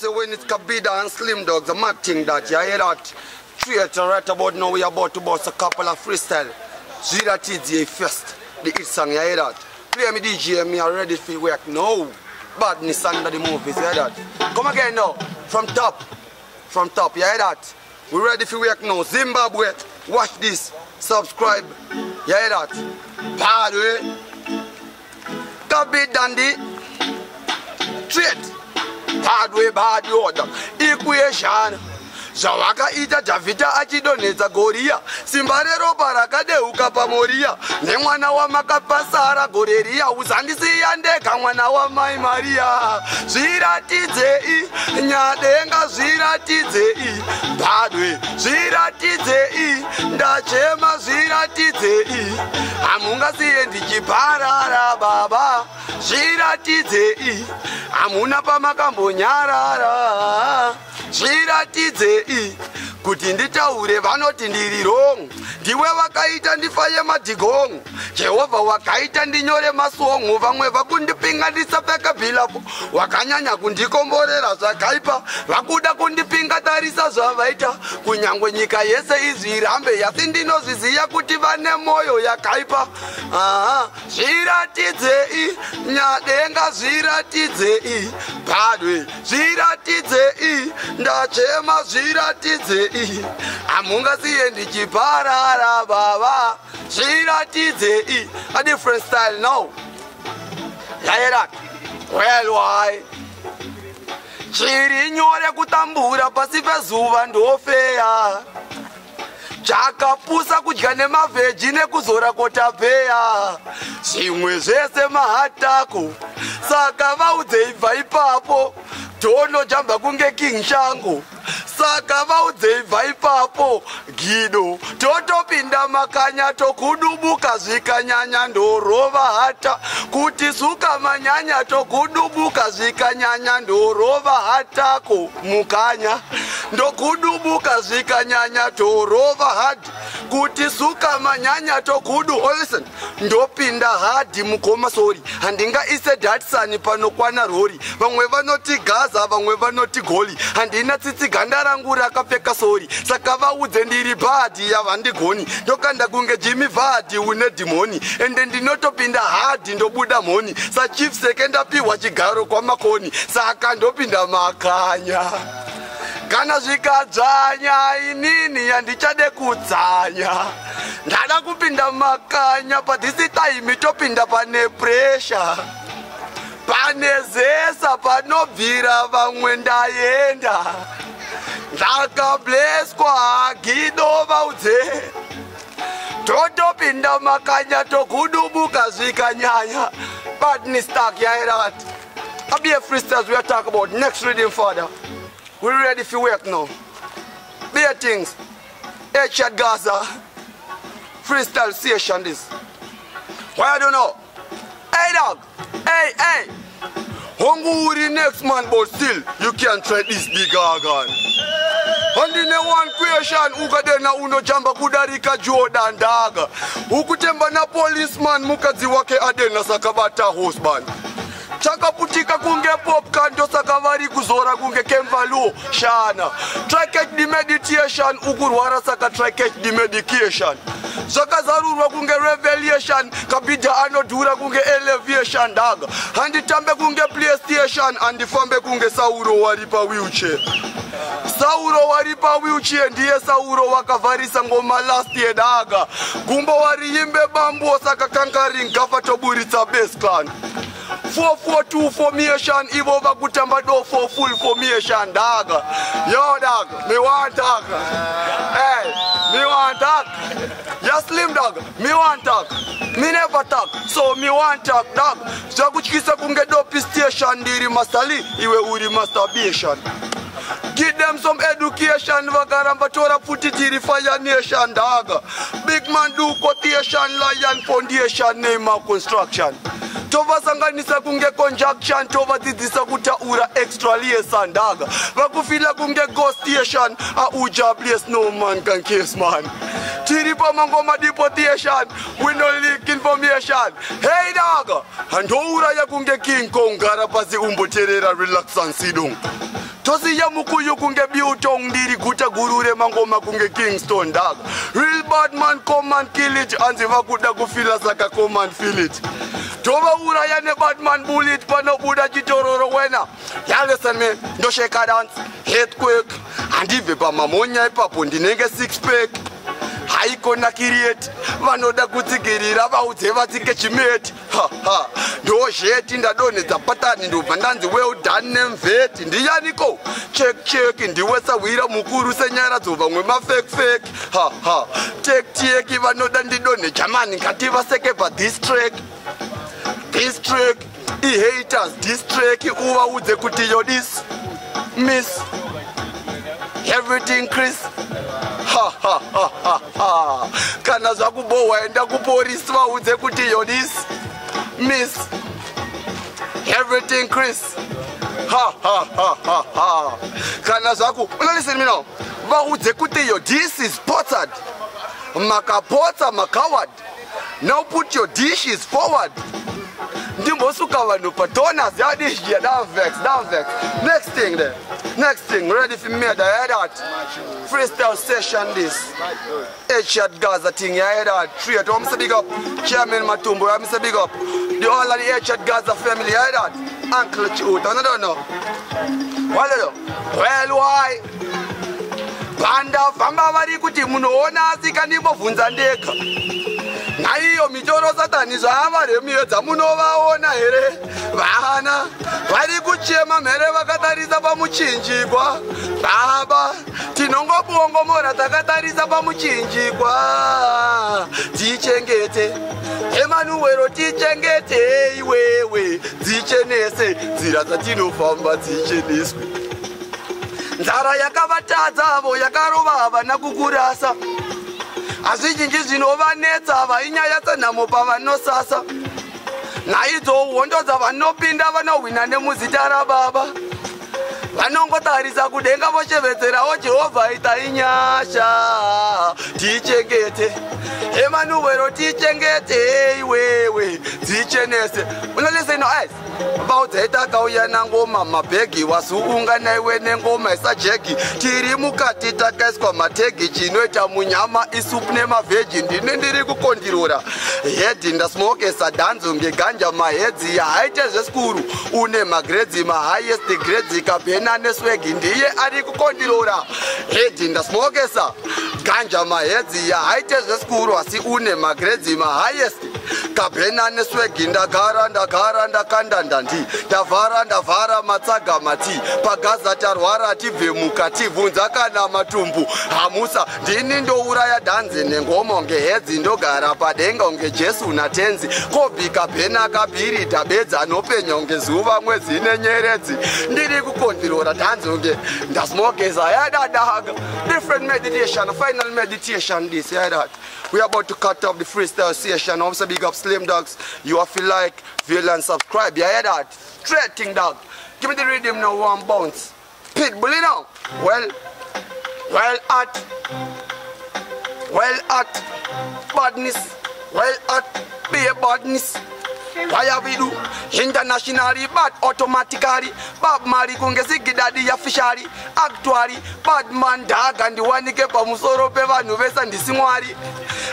say when it's Kabida and Slim Dogs, the mad thing that, you hear that? Straight right about now, we are about to bust a couple of freestyle. Zira TJ first, the hit song, you hear that? Play me DJ, me are ready for work now. Badness under the movies, you hear that? Come again now, from top, you hear that? We ready for work now. Zimbabwe, watch this, subscribe, you hear that? Bad way, Kabida Dandy. Straight, bad way, bad order, equation. Zawaka ita Javita achidoneza goria Simbarero barakadeuka pamoria Nemwana wa makapasara goreria Uzandisi yandeka mwana wa Mai Maria Zviratidze nyadenga zviratidze Badwe zviratidze ndachema zviratidze Amunga siendi chiparara baba Zviratidze amuna pamakambonyarara Zviratidze kuti nditaure vanoti ndiri wrong ndiwe wakaita ndifaye madhigongo Jehovha wakaita ndinyore masongo vamwe vakundipinga ndisapfeka bhilapo wakanyanya kundikomborera zvakaipa vakuda kundipinga tarisa zvavaita kunyangwe nyika yese izvirambe yasi ndinozviziya kuti vane moyo yakaipa zviratidze nyadenga zviratidze Badwe zviratidze ndachema zviratidze amunga siendi chiparara baba zviratidze a different style now. Hear that? Well, why? Chiri nyore kutambura pasi pezuva ndofeya chakapusa kudya nemaveji nekuzora kotapeya zvimwe zvese mahatako saka vaudzei bva ipapo Tono jamba kunge King Shango Saka vaudzei bva ipapo Gido totopinda makanya tokudubuka zvikanyanya ndorova hata kuti suka manyanya tokudubuka zvikanyanya ndorova hatako mukanya ndokudubuka zvikanyanya torova hadi kuti suka manyanya tokudu listen ndopinda hadi mukoma sorry handinga ise datsani panokwana rori vamwe vanoti gaza vamwe vanoti goli handina tsitsi ganda rangu rakapfeka sorry saka vaudze ndiri bhadhi yavandigoni ndokanda kunge Jimmy Vardy une dhimoni ende ndinotopinda hadi ndobuda moni sa chief sekendapiwa chigaro kwamakoni saka ndopinda makanya kana zvikadzanya inini yandichade kudzanya ndada kupinda makanya but this time topinda pane pressure pane zesa panobvira vamwe ndaenda ndakableswa Gido vaudze totopinda makanya tokudubuka zvikanyanya badness talk yairat I'll be a freestyle we are talking about next reading further. We're ready for work now. Bare things. Headshot Gaza. Freestyle session this. Why I don't know? Hey dog. Hey. Hungry next man, but still you can't try this big organ. And in one question, ukadena uno jamba kudarika Jordan daga. Ukutemba na policeman mukazi wake adena sakabata hostband. Chakaputika kunge popcorn to sakavari kuzora kunge kemvalu shana. Try catch the meditation ukurwara saka try catch the medication. Saka zarurwa kunge revelation kabida anodura kunge elevation daga. Handi tambe kunge PlayStation andi fambe kunge Sauro waripa wheelchair. Sauro waripa wheelchair ndiye Sauro wakavarisa ngoma last year daga. Gumbo wariimbe bambo saka kankaring gafa toburitsa base clan. 4-4-2 formation, Ivo Bakutamba do for full formation, dog. Yo, dog, me want talk. Hey, me want talk. Ya Slim dog, me want talk. Me never talk, so me want talk, dog. Zakuchikisa kunge dopi station, diri masali, iwe uri masturbation. Give them some education, vagaramba tora futitiri fire nation, dog. Big man do quotation, lion foundation, name of construction. Tova sanganisa kunge conjunction, tova didisa kutaura extra liaison, dog. Vakufila kunge ghost station, a uja place no man can case man. Tiripa mangoma deportation, we no leak information. Hey dog, and ura ya kunge King Kong, garapasi umbo terera relax and sidung. tosiya mukuyu kunge Biltong ndiri guta gurure mangoma kunge Kingston dog. Real bad man come and kill it and ziva kuda kufila saka come and feel it. Tova ura ya ne bad man bullet pano buda jitororo wena. Ya listen me, ndo shake dance, earthquake, and ive pa mamonya ipapo ndinenge six pack. Haiko na create, vanoda kutsigirira vaudze vatike chimeti. Ha ha, ndo sheti ndadonedza patani ndobva ndanzi well done nemveti. Ndiyaniko, check ndiwesa wira mukuru senyara dzova mwe mafake. Ha ha, take vanoda ndidone Germany ngativa seke pa district. I-haters district uvaudze kuti yo this miss everything Chris. Ha ha ha ha ha, kana zvakubohwa enda kupolisi vaudze kuti yo this miss everything Chris. Ha ha ha ha ha, kana zvaku listen me now, vaudze kuti yo this is spotted makapotsa makaward. Now put your dishes forward. Ndimbosuka vanhu patoners ya dish ya down vex. Next thing ready for me da head out freestyle session this Headshot Gaza thing ya head out straight. I'm say big up Chairman Matumbo, I'm say big up the all of the Headshot Gaza family ya head out Uncle Chute. I don't know well why banda famba vari kuti munoona asika ndimbovhunza ndega. Naiyo mitoro satani zvavaremiyedza munovaona here vana vari kuchema mhere vakatarisa pamuchinjikwa. Baba tinongobongomora takatarisa pamuchinjikwa. Tichengete Emanuwero, tichengete iwewe, dzichenese nzira dzatinofamba dzicheneswe. Nzara yakavatadza avo yakarova vana kukurasa. Azvizhinji zvinovanetsa vainyaya senhamo pavanosasa. Naidzo hondo dzavanopinda vanowina nemuzita raBaba. Vanongotarisa kudenga vochevedzerawo Jehovha itai nyasha. Tichengete Emanuwero, tichengete iwewe, dzichenese. Listen guys, about that kauya nangoma mabhegi wasuungana iwe nengoma isajeki. Tiri mukati takaiswa mategi chinoita munyama isupu nemaveji. Ndine ndiri kukondirora head ndasmokesa dhanzo ngeganja mahedzi yahaite zveskuru une magrades mahighest grades kapena neswegi. Ndiye ari kukondirora head ndasmokesa ganja mahedzi yahaite zveskuru asi une magrades mahighest kapena neswegi. Ndagara ndakanda ndandi ndavhara matsaga mati pagaza tarwara tibve mukati vunza kana matumbu hamusa. Ndini ndouraya dhanzi nengomo ngehedzi ndogara padenga unge Jesu natenzi kobi kapena kabhiri tabedza anopenya unge zuva mwezi nenyeredzi. Ndiri kukondirora dhanzi unge ndasmogeza yadadaga. Different meditation, final meditation this yadat. We are about to cut off the freestyle session. Also big up Slim Dogs. You have to like, feel and subscribe. You hear that? Straight thing dog. Give me the rhythm now, one bounce. Pitbull now. Well at badness. Well at be a badness. Why have we do internationally bad automatically Bob Mari kunge sigidadi ya fishari actually bad man dog and wanike pa musoro pe vanhu vesa ndisimwari.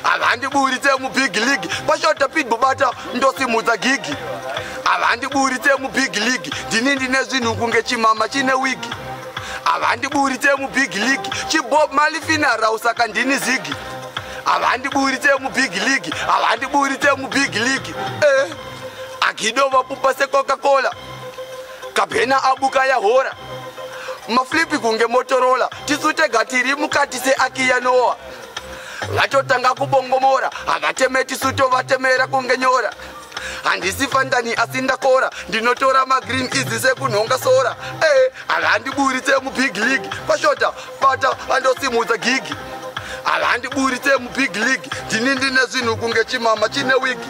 Avandi buritse mu big league pashota pitbull bata ndosimudza gigi. Avandi buritse mu big league ndinindi nezvinhu kunge chimama chine wigi. Avandi buritse mu big league chibob malifina rausaka ndini zigi. Avandi buritse mu big league, avandi buritse mu big league. Akidova pupa se Coca-Cola kapena abuka ya hora maflipi kunge Motorola tisute gatiri mukati se akiya Noah. Vatotanga kubongomora avatemeti suto vatemera kunge nyora. Handisifandani asinda kora ndinotora magreen easy sekunhonga sora. Avandiburitse mu big league pashota pata andosimudza gigi. Avandiburitse mu big league ndinindi nezvinhu kunge chimama chine wigi.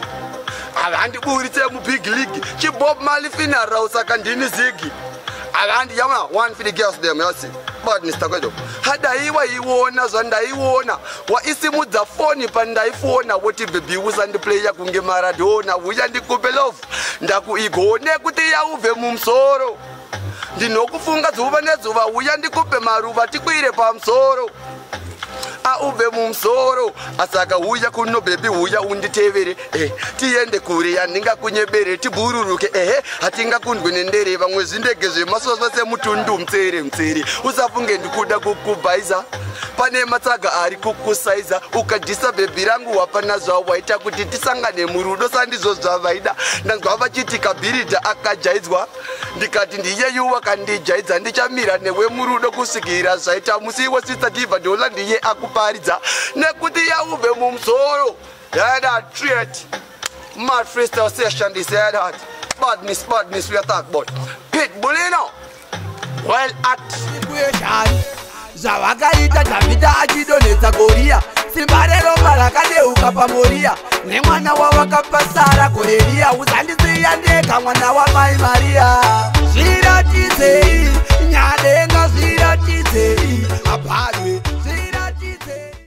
Avandiburitse mu big league chibob malifina rausaka ndini zigi. Avandi yama one for the girls them yasi badness takwedo hadaiwa iwona zvandaiwona wa isimudza foni pandaifona woti baby usandi player kunge Maradona uya ndikupe love ndakuigone kuti yaubve mumsoro ndinokufunga zuva nezuva uya ndikupe maruva tikwire pamusoro aubve mumusoro asaka uya kuno bebi uya unditevere tiende kure yandingakunyebere tibhururuke hatingakundwe nendere vamwe zvindege zvemasosva semutundu mtsere usafunge ndikuda kukubhaiza pane matsaga ari kukusaiza ukadhisa bhebhi rangu wapana zvawaita kuti tisangane murudo sandizvo zvavaida ndanzwa vachiti kabhiridha akajaidzwa ndikati ndiyeyuwa kandijaidza ndichamira newe murudo kusvikira zvaita musiwo sista diva dhola ndiye akuparidza nekuti yaubve mumusoro yada treat mad freestyle session this head heart badness we are talking about Pitbull you know well at zvavakaita Davida achidonhedza goria simba reropa rakadeuka pamoria nemwana wavakapasara goreria uzandisiya ndega mwana wamai Maria